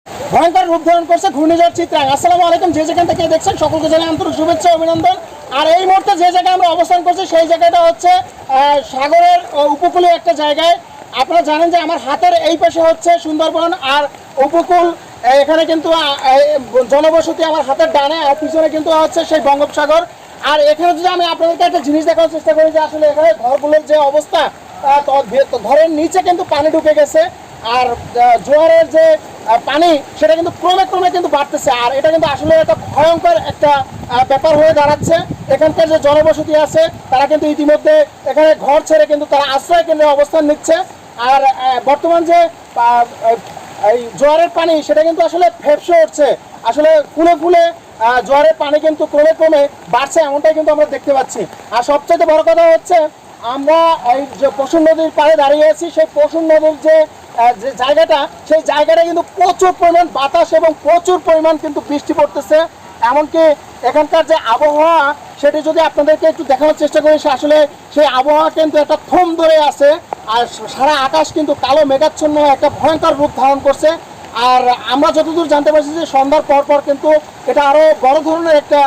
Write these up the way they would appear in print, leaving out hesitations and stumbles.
ভয়ঙ্কর রূপ ধারণ করছে ঘূর্ণিঝড় চিত্রাং। আসসালামু আলাইকুম, যে যেখান থেকে দেখছেন সকলকে জানাই আন্তরিক শুভেচ্ছা অভিনন্দন। আর এই মুহূর্তে যে জায়গায় আমরা অবস্থান করছি সেই জায়গাটা হচ্ছে সাগরের উপকূলীয় একটা জায়গায়। আপনারা জানেন যে আমার হাতের এই পাশে হচ্ছে সুন্দরবন আর উপকূল, এখানে কিন্তু জনবসতি আমার হাতের ডানে, আর পিছনে কিন্তু হচ্ছে সেই বঙ্গোপসাগর। আর এখানে যদি আমি আপনাদেরকে একটা জিনিস দেখানোর চেষ্টা করি যে আসলে এখানে ঘরগুলোর যে অবস্থা, ঘরের নিচে কিন্তু পানি ঢুকে গেছে। আর জোয়ারের যে পানি সেটা কিন্তু ক্রমে ক্রমে কিন্তু বাড়তেছে। আর এটা কিন্তু আসলে একটা ভয়ঙ্কর একটা ব্যাপার হয়ে দাঁড়াচ্ছে। এখানকার যে জনবসতি আছে তারা কিন্তু ইতিমধ্যে এখানে ঘর ছেড়ে কিন্তু তারা আশ্রয় কেন্দ্রে অবস্থান নিচ্ছে। আর বর্তমান যে এই জোয়ারের পানি সেটা কিন্তু আসলে ফেপসে উঠছে, আসলে ফুলে ফুলে জোয়ারের পানি কিন্তু ক্রমে ক্রমে বাড়ছে, এমনটাই কিন্তু আমরা দেখতে পাচ্ছি। আর সবচেয়ে বড় কথা হচ্ছে আমরা এই যে পশুর নদীর পাড়ে দাঁড়িয়ে আছি, সেই পশুর নদীর যে জায়গাটা, সেই জায়গাটা কিন্তু প্রচুর পরিমাণ বাতাস এবং প্রচুর পরিমাণ কিন্তু বৃষ্টি পড়তেছে। এমনকি এখানকার যে আবহাওয়া সেটি যদি আপনাদেরকে একটু দেখানোর চেষ্টা করি, আসলে সেই আবহাওয়া কিন্তু একটা থম ধরে আছে। আর সারা আকাশ কিন্তু কালো মেঘাচ্ছন্ন একটা ভয়ঙ্কর রূপ ধারণ করছে। আর আমরা যতদূর জানতে পারছি যে সন্ধ্যার পর পর কিন্তু এটা আরও বড় ধরনের একটা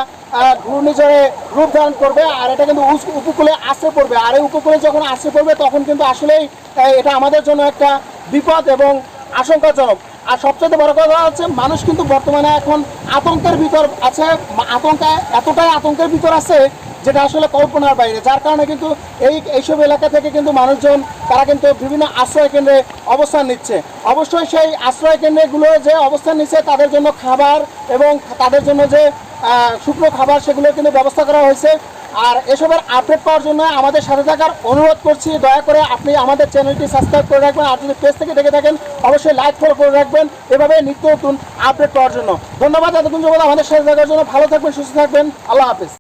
ঘূর্ণিঝড়ে রূপ ধারণ করবে। আর এটা কিন্তু উপকূলে আশ্রয় পড়বে। আর এই উপকূলে যখন আশ্রয় পড়বে তখন কিন্তু আসলেই এটা আমাদের জন্য একটা বিপদ এবং আশঙ্কাজনক। আর সবচেয়ে বড় কথা হচ্ছে মানুষ কিন্তু বর্তমানে এখন আতঙ্কের ভিতর আছে, এতটাই আতঙ্কের ভিতর আছে যেটা আসলে কল্পনার বাইরে। যার কারণে কিন্তু এইসব এলাকা থেকে কিন্তু মানুষজন তারা কিন্তু বিভিন্ন আশ্রয় কেন্দ্রে অবস্থান নিচ্ছে। অবশ্যই সেই আশ্রয় কেন্দ্রগুলো যে অবস্থান নিচ্ছে তাদের জন্য খাবার এবং তাদের জন্য যে শুকনো খাবার সেগুলো কিন্তু ব্যবস্থা করা হয়েছে। আর এসবের আপডেট পাওয়ার জন্য আমাদের সাথে থাকার অনুরোধ করছি। দয়া করে আপনি আমাদের চ্যানেলটি সাবস্ক্রাইব করে রাখবেন। আর যদি পেজ থেকে দেখে থাকেন অবশ্যই লাইক ফলো করে রাখবেন এভাবে নিত্য নতুন আপডেট পাওয়ার জন্য। ধন্যবাদ এতক্ষণ আমাদের সাথে থাকার জন্য। ভালো থাকবেন, সুস্থ থাকবেন, আল্লাহ হাফেজ।